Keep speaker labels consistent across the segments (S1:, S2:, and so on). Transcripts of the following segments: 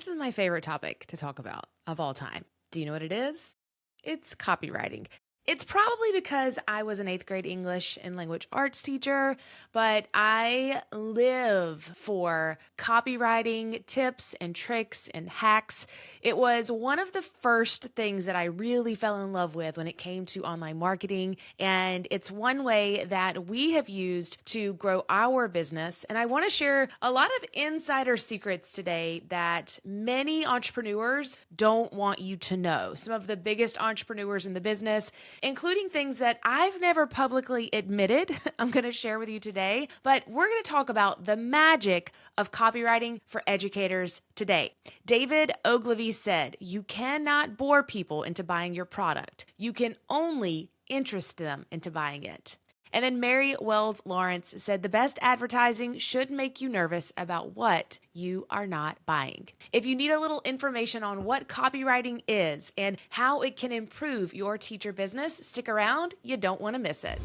S1: This is my favorite topic to talk about of all time. Do you know what it is? It's copywriting. It's probably because I was an 8th grade English and language arts teacher, but I live for copywriting tips and tricks and hacks. It was one of the first things that I really fell in love with when it came to online marketing, and it's one way that we have used to grow our business. And I want to share a lot of insider secrets today that many entrepreneurs don't want you to know. Some of the biggest entrepreneurs in the business, including things that I've never publicly admitted, I'm going to share with you today. But we're going to talk about the magic of copywriting for educators today. David Ogilvy said, "You cannot bore people into buying your product. You can only interest them into buying it." And then Mary Wells Lawrence said, "The best advertising should make you nervous about what you are not buying." If you need a little information on what copywriting is and how it can improve your teacher business, stick around. You don't want to miss it.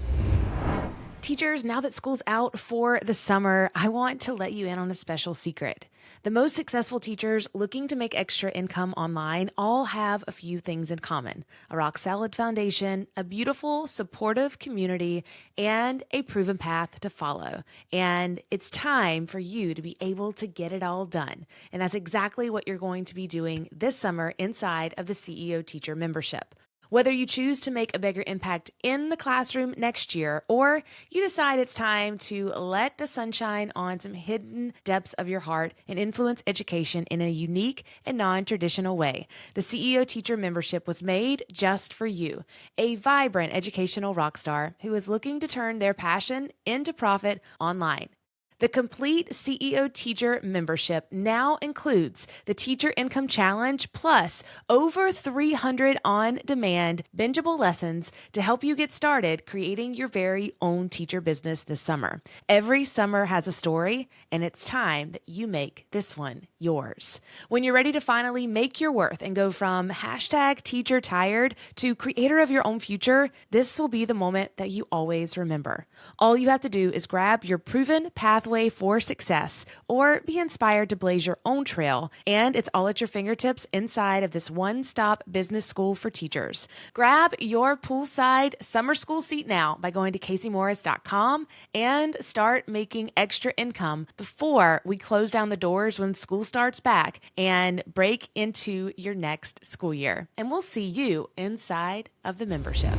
S1: Teachers, now that school's out for the summer, I want to let you in on a special secret. The most successful teachers looking to make extra income online all have a few things in common: a rock-solid foundation, a beautiful, supportive community, and a proven path to follow. And it's time for you to be able to get it all done. And that's exactly what you're going to be doing this summer inside of the CEO Teacher Membership. Whether you choose to make a bigger impact in the classroom next year, or you decide it's time to let the sunshine on some hidden depths of your heart and influence education in a unique and non-traditional way, the CEO Teacher Membership was made just for you, a vibrant educational rock star who is looking to turn their passion into profit online. The complete CEO Teacher Membership now includes the Teacher Income Challenge plus over 300 on-demand bingeable lessons to help you get started creating your very own teacher business this summer. Every summer has a story, and it's time that you make this one yours. When you're ready to finally make your worth and go from #teacher-tired to creator of your own future, this will be the moment that you always remember. All you have to do is grab your proven pathway for success or be inspired to blaze your own trail, and it's all at your fingertips inside of this one-stop business school for teachers. Grab your poolside summer school seat now by going to caseymorris.com and start making extra income before we close down the doors when school starts back and break into your next school year. And we'll see you inside of the membership.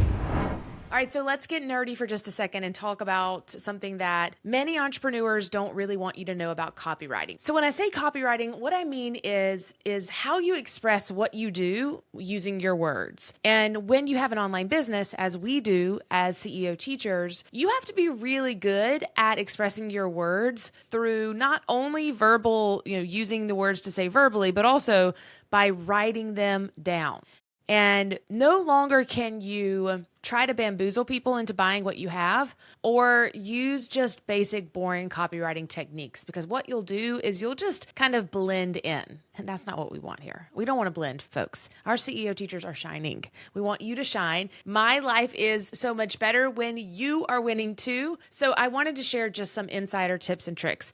S1: All right, so let's get nerdy for just a second and talk about something that many entrepreneurs don't really want you to know about copywriting. So when I say copywriting, what I mean is how you express what you do using your words. And when you have an online business, as we do as CEO teachers, you have to be really good at expressing your words through not only verbal, using the words to say verbally, but also by writing them down. And no longer can you try to bamboozle people into buying what you have or use just basic, boring copywriting techniques, because what you'll do is you'll just kind of blend in. And that's not what we want here. We don't want to blend, folks. Our CEO teachers are shining. We want you to shine. My life is so much better when you are winning too. So I wanted to share just some insider tips and tricks.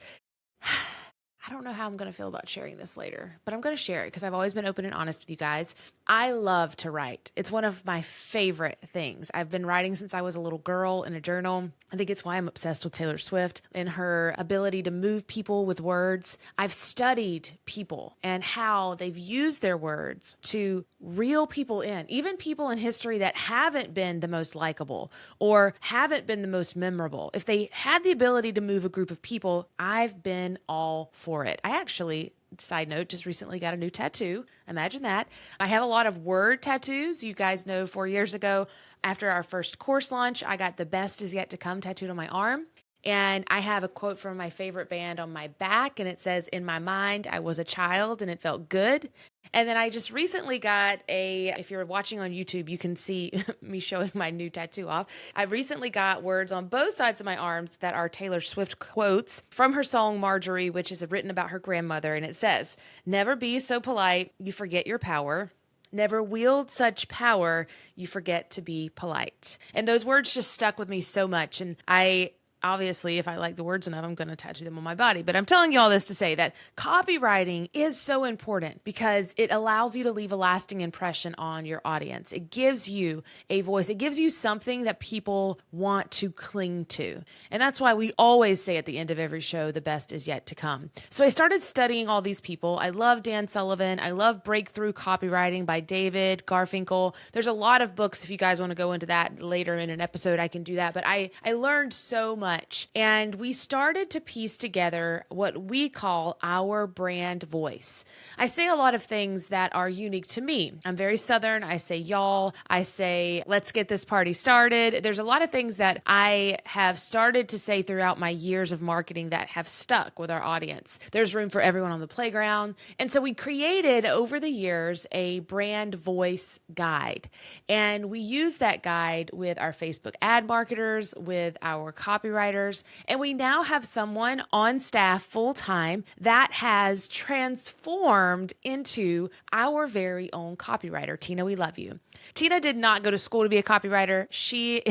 S1: I don't know how I'm going to feel about sharing this later, but I'm going to share it because I've always been open and honest with you guys. I love to write. It's one of my favorite things. I've been writing since I was a little girl in a journal. I think it's why I'm obsessed with Taylor Swift and her ability to move people with words. I've studied people and how they've used their words to reel people in, even people in history that haven't been the most likable or haven't been the most memorable. If they had the ability to move a group of people, I've been all for it. I actually, side note, just recently got a new tattoo. Imagine that. I have a lot of word tattoos. You guys know 4 years ago, after our first course launch, I got "The best is yet to come" tattooed on my arm. And I have a quote from my favorite band on my back, and it says, "In my mind, I was a child and it felt good." And then I just recently got if you're watching on YouTube, you can see me showing my new tattoo off. I recently got words on both sides of my arms that are Taylor Swift quotes from her song Marjorie, which is written about her grandmother. And it says, "Never be so polite, you forget your power. Never wield such power, you forget to be polite." And those words just stuck with me so much. And I Obviously, if I like the words enough, I'm going to tattoo them on my body. But I'm telling you all this to say that copywriting is so important because it allows you to leave a lasting impression on your audience. It gives you a voice. It gives you something that people want to cling to. And that's why we always say at the end of every show, the best is yet to come. So I started studying all these people. I love Dan Sullivan. I love Breakthrough Copywriting by David Garfinkel. There's a lot of books. If you guys want to go into that later in an episode, I can do that. But I learned so much. And we started to piece together what we call our brand voice. I say a lot of things that are unique to me. I'm very Southern. I say y'all. I say, let's get this party started. There's a lot of things that I have started to say throughout my years of marketing that have stuck with our audience. There's room for everyone on the playground. And so we created over the years a brand voice guide. And we use that guide with our Facebook ad marketers, with our copywriters, and we now have someone on staff full-time that has transformed into our very own copywriter. Tina, we love you. Tina did not go to school to be a copywriter. She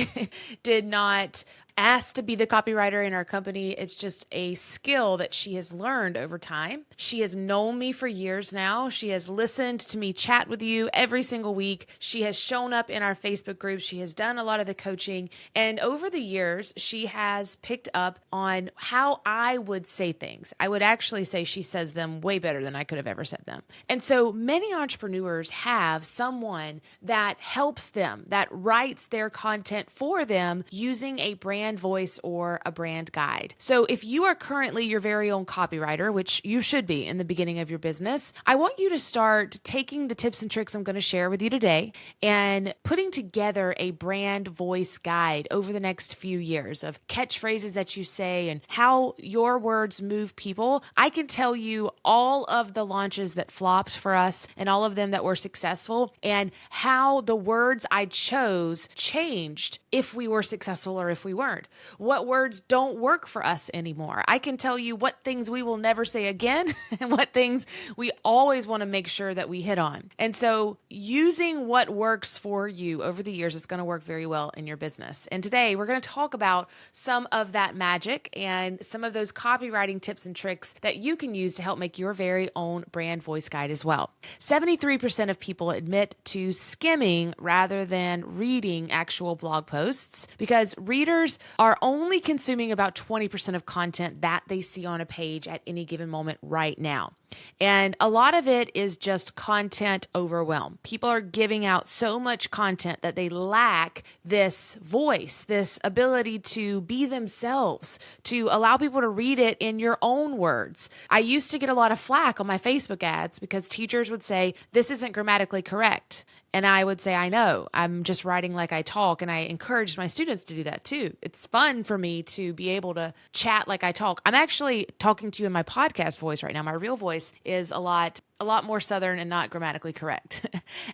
S1: did not asked to be the copywriter in our company. It's just a skill that she has learned over time. She has known me for years now. She has listened to me chat with you every single week. She has shown up in our Facebook groups. She has done a lot of the coaching. And over the years, she has picked up on how I would say things. I would actually say she says them way better than I could have ever said them. And so many entrepreneurs have someone that helps them, that writes their content for them using a brand voice or a brand guide. So if you are currently your very own copywriter, which you should be in the beginning of your business, I want you to start taking the tips and tricks I'm going to share with you today and putting together a brand voice guide over the next few years of catchphrases that you say and how your words move people. I can tell you all of the launches that flopped for us and all of them that were successful and how the words I chose changed if we were successful or if we weren't. What words don't work for us anymore. I can tell you what things we will never say again and what things we always want to make sure that we hit on. And so using what works for you over the years is going to work very well in your business. And today we're going to talk about some of that magic and some of those copywriting tips and tricks that you can use to help make your very own brand voice guide as well. 73% of people admit to skimming rather than reading actual blog posts because readers are only consuming about 20% of content that they see on a page at any given moment right now. And a lot of it is just content overwhelm. People are giving out so much content that they lack this voice, this ability to be themselves, to allow people to read it in your own words. I used to get a lot of flack on my Facebook ads because teachers would say, this isn't grammatically correct. And I would say, I know, I'm just writing like I talk. And I encouraged my students to do that too. It's fun for me to be able to chat like I talk. I'm actually talking to you in my podcast voice right now. My real voice is a lot more Southern and not grammatically correct.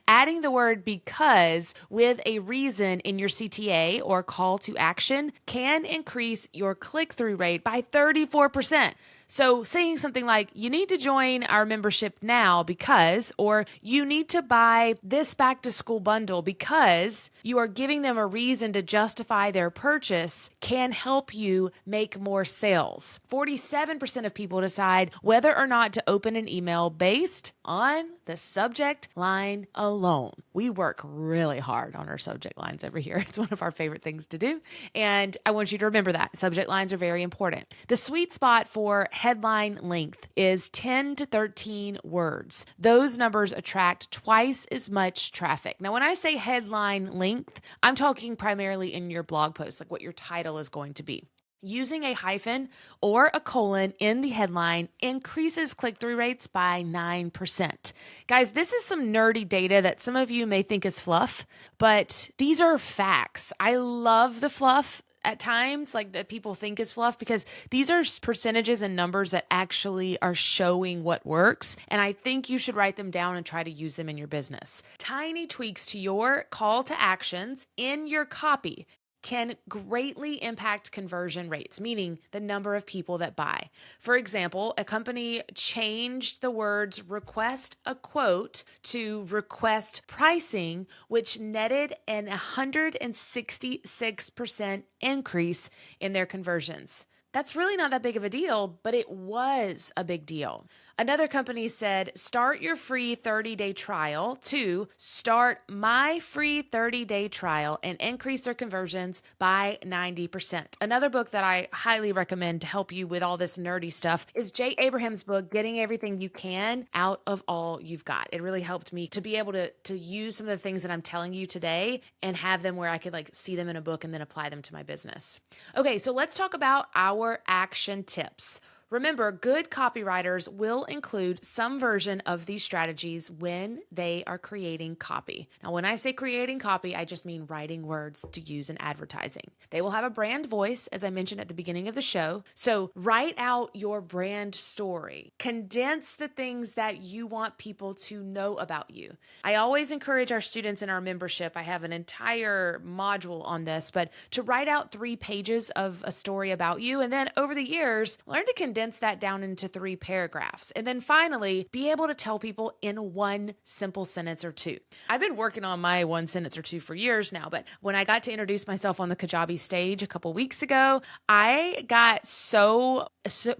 S1: Adding the word because with a reason in your CTA or call to action can increase your click-through rate by 34%. So saying something like, you need to join our membership now because, or you need to buy this back to school bundle because you are giving them a reason to justify their purchase can help you make more sales. 47% of people decide whether or not to open an email based on the subject line alone. We work really hard on our subject lines over here. It's one of our favorite things to do. And I want you to remember that. Subject lines are very important. The sweet spot for headline length is 10 to 13 words. Those numbers attract twice as much traffic. Now, when I say headline length, I'm talking primarily in your blog post, like what your title is going to be. Using a hyphen or a colon in the headline increases click-through rates by 9%. Guys, this is some nerdy data that some of you may think is fluff, but these are facts. I love the fluff at times, like that people think is fluff, because these are percentages and numbers that actually are showing what works. And I think you should write them down and try to use them in your business. Tiny tweaks to your call to actions in your copy can greatly impact conversion rates, meaning the number of people that buy. For example, a company changed the words request a quote to request pricing, which netted an 166% increase in their conversions. That's really not that big of a deal, but it was a big deal. Another company said, start your free 30-day trial to start my free 30-day trial, and increase their conversions by 90%. Another book that I highly recommend to help you with all this nerdy stuff is Jay Abraham's book, Getting Everything You Can Out of All You've Got. It really helped me to be able to use some of the things that I'm telling you today and have them where I could see them in a book and then apply them to my business. Okay, so let's talk about our action tips. Remember, good copywriters will include some version of these strategies when they are creating copy. Now, when I say creating copy, I just mean writing words to use in advertising. They will have a brand voice, as I mentioned at the beginning of the show. So write out your brand story. Condense the things that you want people to know about you. I always encourage our students in our membership, I have an entire module on this, but to write out 3 pages of a story about you, and then over the years, learn to condense that down into 3 paragraphs. And then finally, be able to tell people in 1 simple sentence or 2. I've been working on my 1 sentence or 2 for years now, but when I got to introduce myself on the Kajabi stage a couple weeks ago, I got so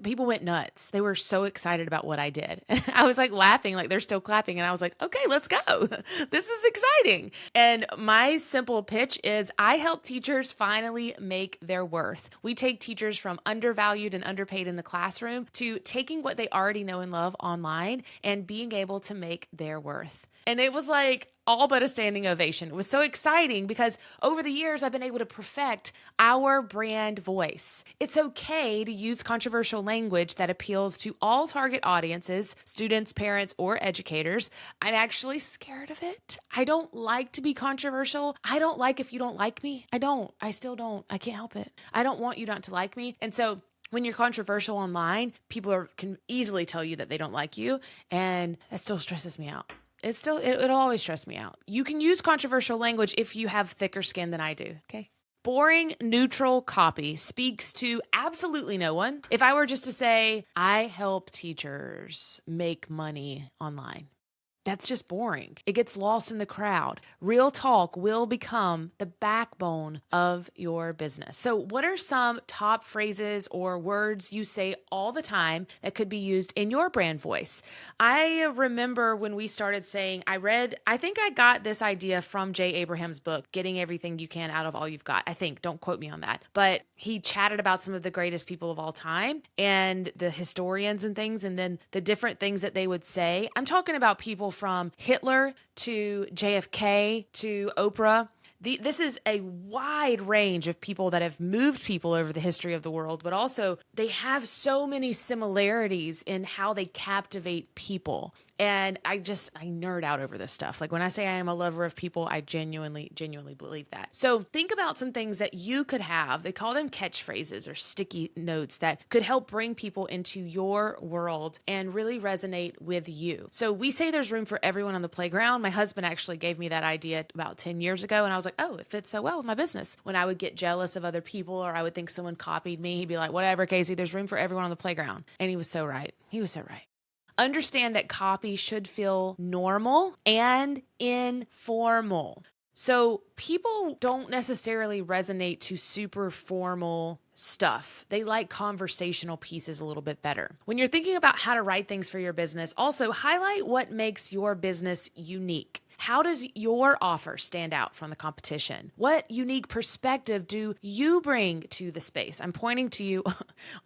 S1: people went nuts. They were so excited about what I did. And I was laughing, they're still clapping. And I was like, okay, let's go. This is exciting. And my simple pitch is I help teachers finally make their worth. We take teachers from undervalued and underpaid in the classroom to taking what they already know and love online and being able to make their worth. And it was all but a standing ovation. It was so exciting because over the years, I've been able to perfect our brand voice. It's okay to use controversial language that appeals to all target audiences, students, parents, or educators. I'm actually scared of it. I don't like to be controversial. I don't like if you don't like me. I still don't. I can't help it. I don't want you not to like me. And so when you're controversial online, people can easily tell you that they don't like you, and that still stresses me out. It'll always stress me out. You can use controversial language if you have thicker skin than I do, okay? Boring, neutral copy speaks to absolutely no one. If I were just to say, I help teachers make money online, that's just boring. It gets lost in the crowd. Real talk will become the backbone of your business. So what are some top phrases or words you say all the time that could be used in your brand voice? I remember when we started saying, I think I got this idea from Jay Abraham's book, Getting Everything You Can Out of All You've Got. I think, don't quote me on that. But he chatted about some of the greatest people of all time and the historians and things, and then the different things that they would say. I'm talking about people from Hitler to JFK to Oprah. This is a wide range of people that have moved people over the history of the world, but also they have so many similarities in how they captivate people. And I nerd out over this stuff. When I say I am a lover of people, I genuinely believe that. So think about some things that you could have. They call them catchphrases or sticky notes that could help bring people into your world and really resonate with you. So we say there's room for everyone on the playground. My husband actually gave me that idea about 10 years ago. And I was like, oh, it fits so well with my business. When I would get jealous of other people or I would think someone copied me, he'd be like, whatever, Casey, there's room for everyone on the playground. And he was so right. Understand that copy should feel normal and informal. So people don't necessarily resonate to super formal stuff. They like conversational pieces a little bit better. When you're thinking about how to write things for your business, also highlight what makes your business unique. How does your offer stand out from the competition? What unique perspective do you bring to the space? I'm pointing to you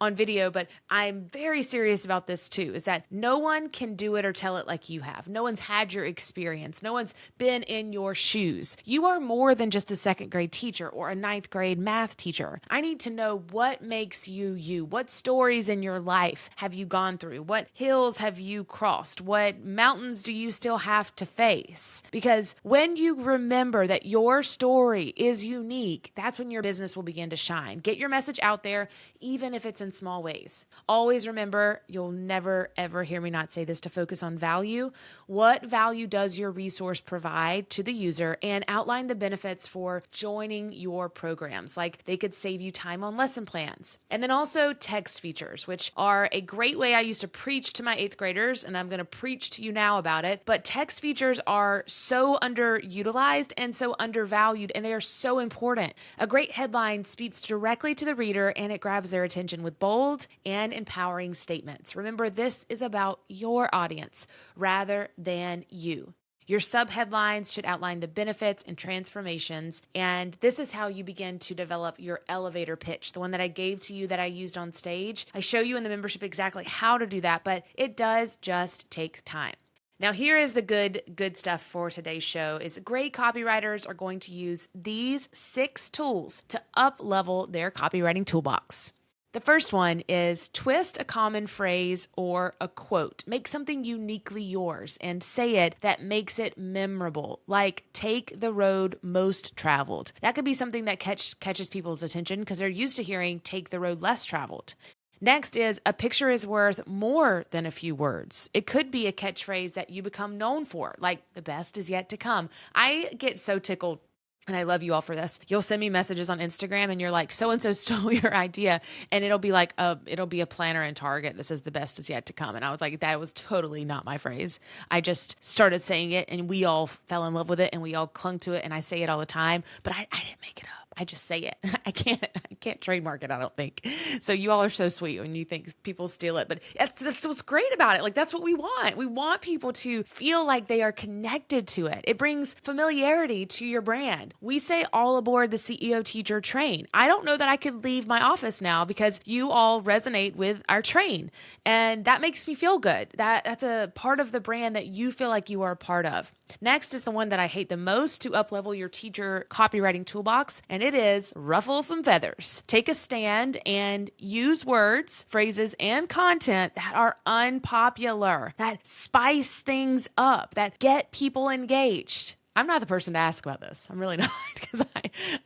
S1: on video, but I'm very serious about this too, is that no one can do it or tell it like you have. No one's had your experience. No one's been in your shoes. You are more than just a 2nd grade teacher or a 9th grade math teacher. I need to know what makes you you. What stories in your life have you gone through? What hills have you crossed? What mountains do you still have to face? Because when you remember that your story is unique, that's when your business will begin to shine. Get your message out there, even if benefits in small ways. Always remember, you'll never ever hear me not say this, to focus on value. What value does your resource provide to the user, and outline the benefits for joining your programs. Like, they could save you time on lesson plans. And then also text features, which are a great way I used to preach to my 8th graders, and I'm going to preach to you now about it. But text features are so underutilized and so undervalued, and they are so important. A great headline speaks directly to the reader, and it grabs their attention with bold and empowering statements. Remember, this is about your audience rather than you. Your subheadlines should outline the benefits and transformations, and this is how you begin to develop your elevator pitch, the one that I gave to you that I used on stage. I show you in the membership exactly how to do that, but it does just take time. Now, here is the good stuff for today's show. Is great copywriters are going to use these 6 tools to up-level their copywriting toolbox. The first one is twist a common phrase or a quote. Make something uniquely yours and say it that makes it memorable, like take the road most traveled. That could be something that catches people's attention because they're used to hearing take the road less traveled. Next is a picture is worth more than a few words. It could be a catchphrase that you become known for, like the best is yet to come. I get so tickled. And I love you all for this. You'll send me messages on Instagram and you're like, so-and-so stole your idea. And it'll be like, it'll be a planner in Target that says the best is yet to come. And I was like, that was totally not my phrase. I just started saying it and we all fell in love with it and we all clung to it. And I say it all the time, but I didn't make it up. I just say it. I can't trademark it, I don't think. So you all are so sweet when you think people steal it, but that's what's great about it. Like, that's what we want. We want people to feel like they are connected to it. It brings familiarity to your brand. We say all aboard the CEO Teacher train. I don't know that I could leave my office now because you all resonate with our train. And that makes me feel good. That's a part of the brand that you feel like you are a part of. Next is the one that I hate the most to up-level your teacher copywriting toolbox, and it is ruffle some feathers. Take a stand and use words, phrases, and content that are unpopular, that spice things up, that get people engaged. I'm not the person to ask about this. I'm really not, because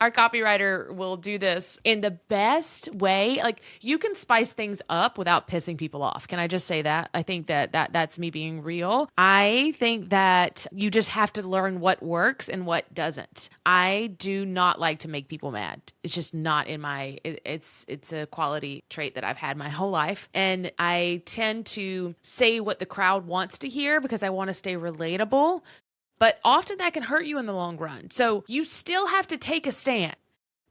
S1: our copywriter will do this in the best way. Like, you can spice things up without pissing people off. Can I just say that? I think that's me being real. I think that you just have to learn what works and what doesn't. I do not like to make people mad. It's just not in my, it's a quality trait that I've had my whole life. And I tend to say what the crowd wants to hear because I want to stay relatable. But often that can hurt you in the long run. So you still have to take a stand,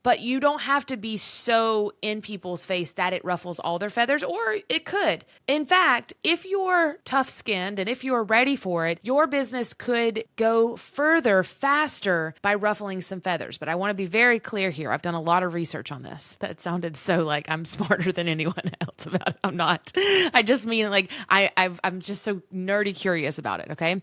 S1: but you don't have to be so in people's face that it ruffles all their feathers, or it could. In fact, if you're tough-skinned and if you're ready for it, your business could go further, faster by ruffling some feathers. But I want to be very clear here. I've done a lot of research on this. That sounded so like I'm smarter than anyone else about it. I'm not. I just mean like I'm just so nerdy curious about it, okay?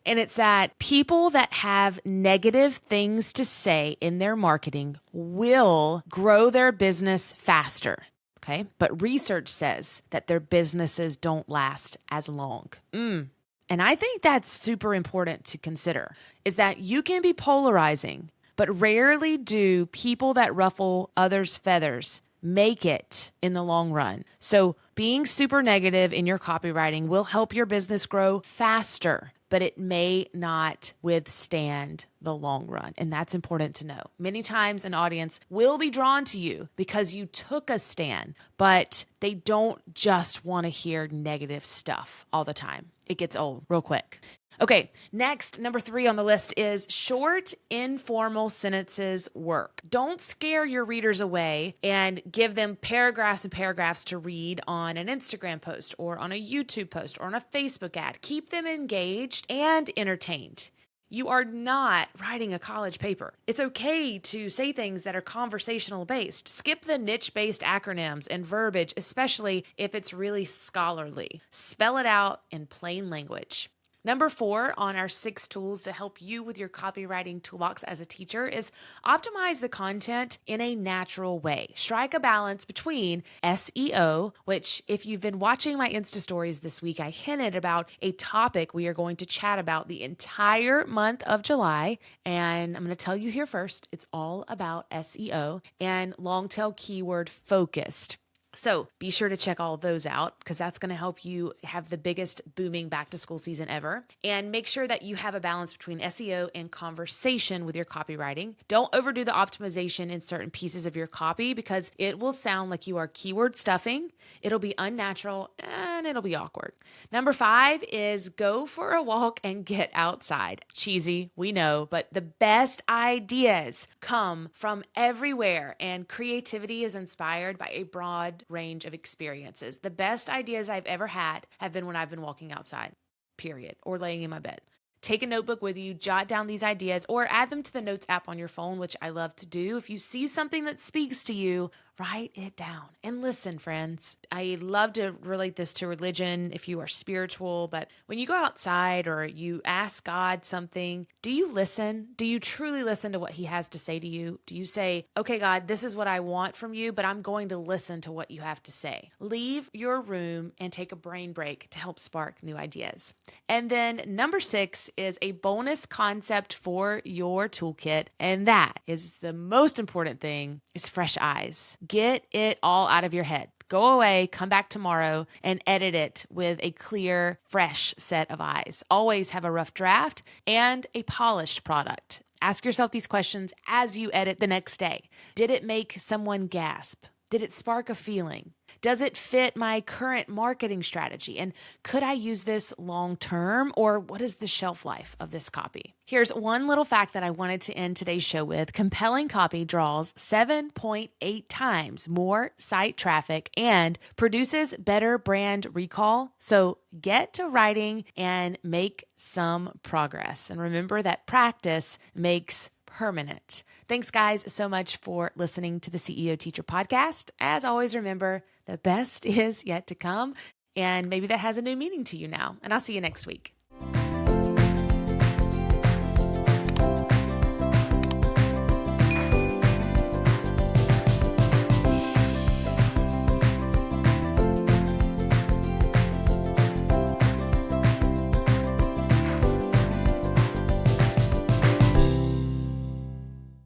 S1: And it's that people that have negative things to say in their marketing will grow their business faster, okay? But research says that their businesses don't last as long. And I think that's super important to consider, is that you can be polarizing, but rarely do people that ruffle others' feathers make it in the long run. So being super negative in your copywriting will help your business grow faster, but it may not withstand the long run. And that's important to know. Many times an audience will be drawn to you because you took a stand, but they don't just want to hear negative stuff all the time. It gets old real quick. Okay, next, number 3 on the list is short, informal sentences work. Don't scare your readers away and give them paragraphs and paragraphs to read on an Instagram post or on a YouTube post or on a Facebook ad. Keep them engaged and entertained. You are not writing a college paper. It's okay to say things that are conversational based. Skip the niche-based acronyms and verbiage, especially if it's really scholarly. Spell it out in plain language. Number 4 on our 6 tools to help you with your copywriting toolbox as a teacher is optimize the content in a natural way. Strike a balance between SEO, which if you've been watching my Insta stories this week, I hinted about a topic we are going to chat about the entire month of July. And I'm going to tell you here first, it's all about SEO and long tail keyword focused. So be sure to check all those out because that's going to help you have the biggest booming back to school season ever. And make sure that you have a balance between SEO and conversation with your copywriting. Don't overdo the optimization in certain pieces of your copy because it will sound like you are keyword stuffing. It'll be unnatural and it'll be awkward. Number 5 is go for a walk and get outside. Cheesy, we know, but the best ideas come from everywhere, and creativity is inspired by a broad range of experiences. The best ideas I've ever had have been when I've been walking outside, period, or laying in my bed. Take a notebook with you, jot down these ideas, or add them to the notes app on your phone, which I love to do. If you see something that speaks to you, write it down and listen, friends. I love to relate this to religion if you are spiritual, but when you go outside or you ask God something, do you listen? Do you truly listen to what he has to say to you? Do you say, okay, God, this is what I want from you, but I'm going to listen to what you have to say? Leave your room and take a brain break to help spark new ideas. And then number 6 is a bonus concept for your toolkit, and that is the most important thing, is fresh eyes. Get it all out of your head. Go away, come back tomorrow, and edit it with a clear, fresh set of eyes. Always have a rough draft and a polished product. Ask yourself these questions as you edit the next day. Did it make someone gasp? Did it spark a feeling? Does it fit my current marketing strategy? And could I use this long term? Or what is the shelf life of this copy? Here's one little fact that I wanted to end today's show with. Compelling copy draws 7.8 times more site traffic and produces better brand recall. So get to writing and make some progress. And remember that practice makes permanent. Thanks, guys, so much for listening to the CEO Teacher Podcast. As always, remember, the best is yet to come, and maybe that has a new meaning to you now. And I'll see you next week.